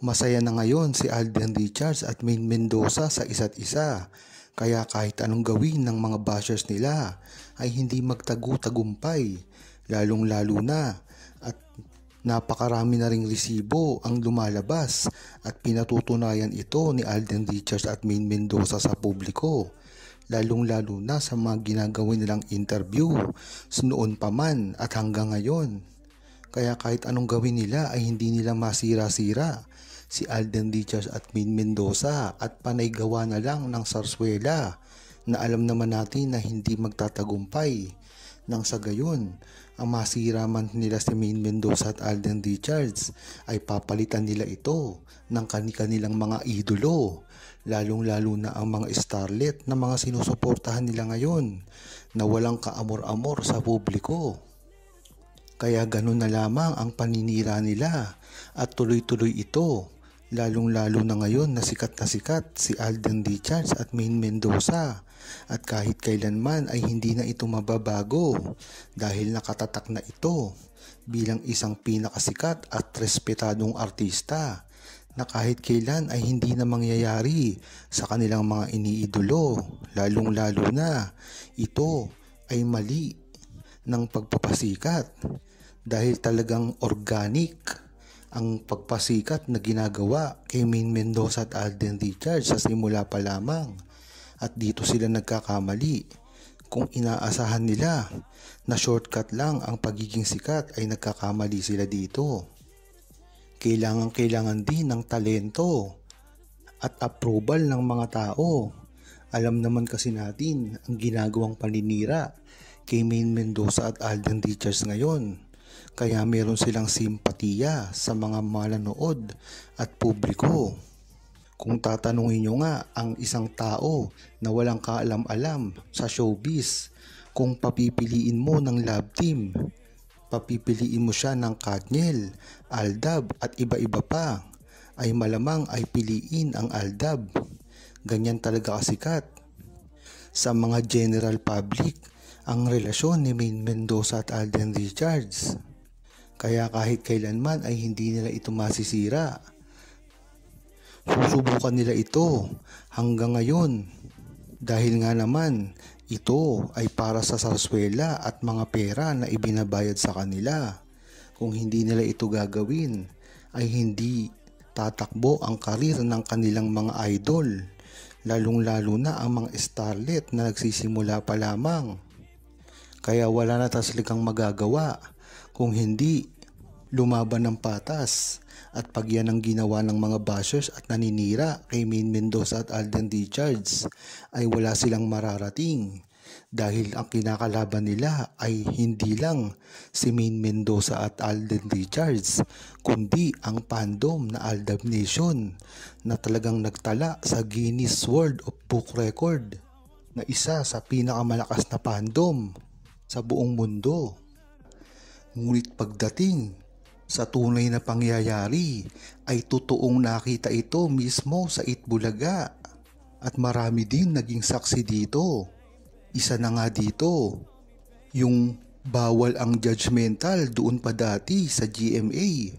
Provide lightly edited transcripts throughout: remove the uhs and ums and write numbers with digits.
Masaya na ngayon si Alden Richards at Maine Mendoza sa isa't isa. Kaya kahit anong gawin ng mga bashers nila ay hindi magtagu-tagumpay. Lalong-lalo na at napakarami na ring resibo ang lumalabas at pinatutunayan ito ni Alden Richards at Maine Mendoza sa publiko. Lalong-lalo na sa mga ginagawin nilang interview noon pa man at hanggang ngayon. Kaya kahit anong gawin nila ay hindi nila masira-sira si Alden Richards at Maine Mendoza at panay gawa na lang ng sarswela na alam naman natin na hindi magtatagumpay. Nang sa gayon, ang masira man nila si Maine Mendoza at Alden Richards ay papalitan nila ito ng kanilang mga idolo, lalong-lalo na ang mga starlet na mga sinusuportahan nila ngayon na walang kaamor-amor sa publiko. Kaya ganun na lamang ang paninira nila at tuloy-tuloy ito, lalong-lalo na ngayon na sikat si Alden Richards at Maine Mendoza at kahit kailanman ay hindi na ito mababago dahil nakatatak na ito bilang isang pinakasikat at respetadong artista na kahit kailan ay hindi na mangyayari sa kanilang mga iniidolo, lalong-lalo na ito ay mali ng pagpapasikat. Dahil talagang organic ang pagpasikat na ginagawa kay Maine Mendoza at Alden Richards sa simula pa lamang. At dito sila nagkakamali. Kung inaasahan nila na shortcut lang ang pagiging sikat ay nagkakamali sila dito. Kailangan din ng talento at approval ng mga tao. Alam naman kasi natin ang ginagawang paninira kay Maine Mendoza at Alden Richards ngayon. Kaya meron silang simpatiya sa mga manonood at publiko. Kung tatanungin nyo nga ang isang tao na walang kaalam-alam sa showbiz, kung papipiliin mo ng love team, papipiliin mo siya ng Katniel, Aldab at iba-iba pa, ay malamang ay piliin ang Aldab. Ganyan talaga kasikat. Sa mga general public, ang relasyon ni Maine Mendoza at Alden Richards. Kaya kahit kailanman ay hindi nila ito masisira. Susubukan nila ito hanggang ngayon. Dahil nga naman, ito ay para sa sarswela at mga pera na ibinabayad sa kanila. Kung hindi nila ito gagawin, ay hindi tatakbo ang karir ng kanilang mga idol. Lalong-lalo na ang mga starlet na nagsisimula pa lamang. Kaya wala na talagang magagawa kung hindi lumaban ng patas at pag yan ang ginawa ng mga bashers at naninira kay Maine Mendoza at Alden Richards ay wala silang mararating dahil ang kinakalaban nila ay hindi lang si Maine Mendoza at Alden Richards kundi ang fandom na Aldab Nation na talagang nagtala sa Guinness World of Book Record na isa sa pinakamalakas na fandom sa buong mundo. Ngunit pagdating sa tunay na pangyayari ay totoong nakita ito mismo sa Itbulaga at marami din naging saksi dito. Isa na nga dito, yung bawal ang judgmental doon pa dati sa GMA.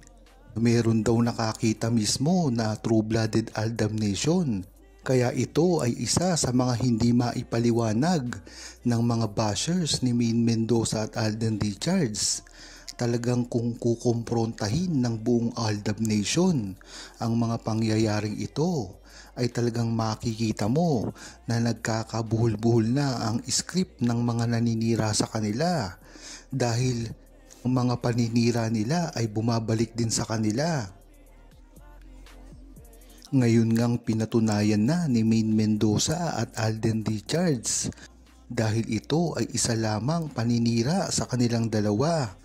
Meron daw nakakita mismo na true-blooded Aldab Nation. Kaya ito ay isa sa mga hindi maipaliwanag ng mga bashers ni Maine Mendoza at Alden Richards. Talagang kung kukumprontahin ng buong Aldab Nation ang mga pangyayaring ito ay talagang makikita mo na nagkakabuhol-buhol na ang script ng mga naninira sa kanila dahil ang mga paninira nila ay bumabalik din sa kanila. Ngayon ngang pinatunayan na ni Maine Mendoza at Alden Richards dahil ito ay isa lamang paninira sa kanilang dalawa.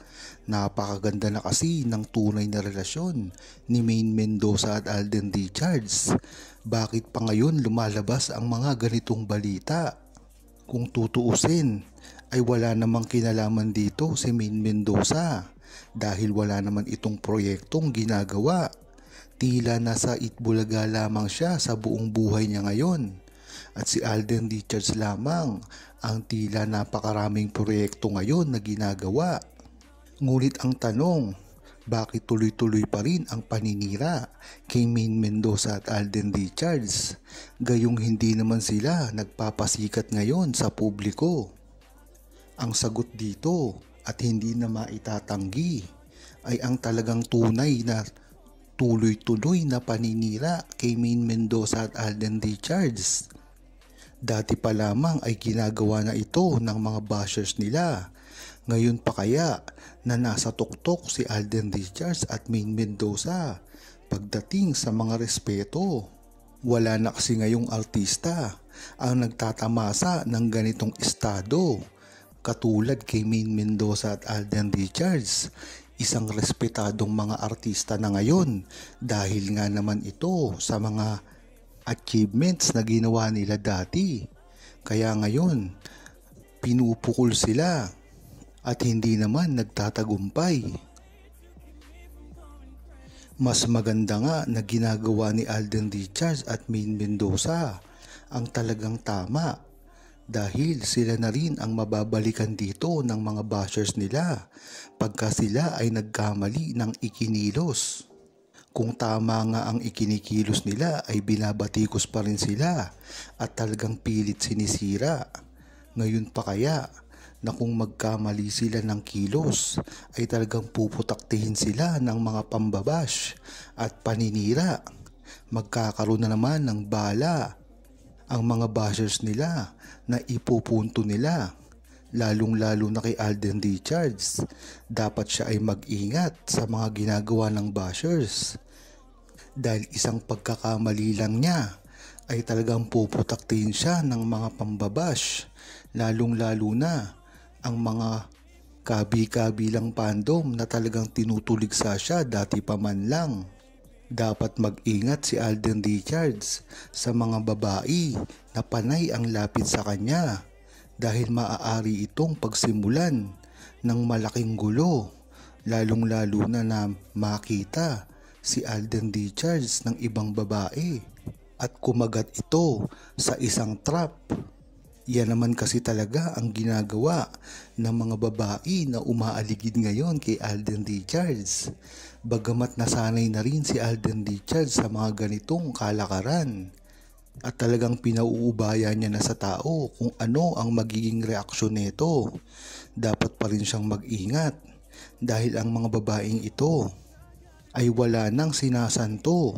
Napakaganda na kasi ng tunay na relasyon ni Maine Mendoza at Alden Richards. Bakit pa ngayon lumalabas ang mga ganitong balita? Kung tutuusin ay wala namang kinalaman dito si Maine Mendoza dahil wala naman itong proyektong ginagawa. Tila nasa Itbulaga lamang siya sa buong buhay niya ngayon. At si Alden Richards lamang ang tila napakaraming proyekto ngayon na ginagawa. Ngunit ang tanong, bakit tuloy-tuloy pa rin ang paninira kay Maine Mendoza at Alden Richards, gayong hindi naman sila nagpapasikat ngayon sa publiko? Ang sagot dito at hindi na maitatanggi ay ang talagang tunay na tuloy-tuloy na paninira kay Maine Mendoza at Alden Richards. Dati pa lamang ay ginagawa na ito ng mga bashers nila. Ngayon pa kaya na nasa tuktok si Alden Richards at Maine Mendoza pagdating sa mga respeto? Wala na kasi ngayong artista ang nagtatamasa ng ganitong estado katulad kay Maine Mendoza at Alden Richards. Isang respetadong mga artista na ngayon dahil nga naman ito sa mga achievements na ginawa nila dati. Kaya ngayon, pinupukol sila at hindi naman nagtatagumpay. Mas maganda nga na ginagawa ni Alden Richards at Maine Mendoza ang talagang tama. Dahil sila na rin ang mababalikan dito ng mga bashers nila pagka sila ay nagkamali ng ikinilos. Kung tama nga ang ikinikilos nila ay binabatikos pa rin sila at talagang pilit sinisira. Ngayon pa kaya na kung magkamali sila ng kilos ay talagang puputaktihin sila ng mga pambabash at paninira. Magkakaroon na naman ng bala ang mga bashers nila na ipupunto nila, lalong-lalo na kay Alden Richards. Dapat siya ay mag-ingat sa mga ginagawa ng bashers. Dahil isang pagkakamali lang niya ay talagang puputaktihin siya ng mga pambabash, lalong-lalo na ang mga kabi-kabilang fandom na talagang tinutuligsa siya dati pa man lang. Dapat mag-ingat si Alden Richards sa mga babae na panay ang lapit sa kanya dahil maaari itong pagsimulan ng malaking gulo, lalong-lalo na makita si Alden Richards ng ibang babae at kumagat ito sa isang trap. Yan naman kasi talaga ang ginagawa ng mga babae na umaaligid ngayon kay Alden Richards. Bagamat nasanay na rin si Alden Richards sa mga ganitong kalakaran at talagang pinauubaya niya na sa tao kung ano ang magiging reaksyon nito. Dapat pa rin siyang mag-ingat dahil ang mga babaeng ito ay wala nang sinasanto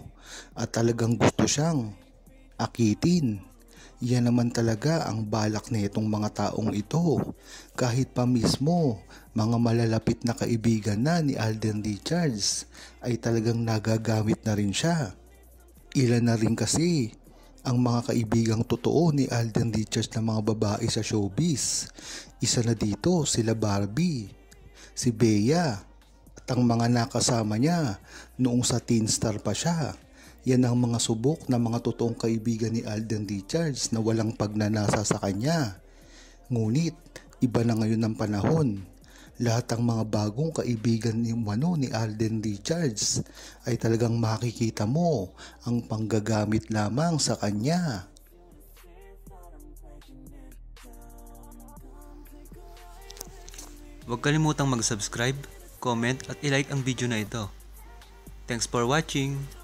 at talagang gusto siyang akitin. Yan naman talaga ang balak nitong mga taong ito. Kahit pa mismo mga malalapit na kaibigan na ni Alden Richards ay talagang nagagamit na rin siya. Ilan na rin kasi ang mga kaibigang totoo ni Alden Richards na mga babae sa showbiz. Isa na dito sila Barbie, si Bea at ang mga nakasama niya noong sa Teen Star pa siya. Yan ang mga subok na mga totoong kaibigan ni Alden Richards na walang pagnanasa sa kanya. Ngunit iba na ngayon ang panahon. Lahat ng mga bagong kaibigan ni Alden Richards ay talagang makikita mo ang panggagamit lamang sa kanya. Huwag kalimutang mag-subscribe, comment at i-like ang video na ito. Thanks for watching!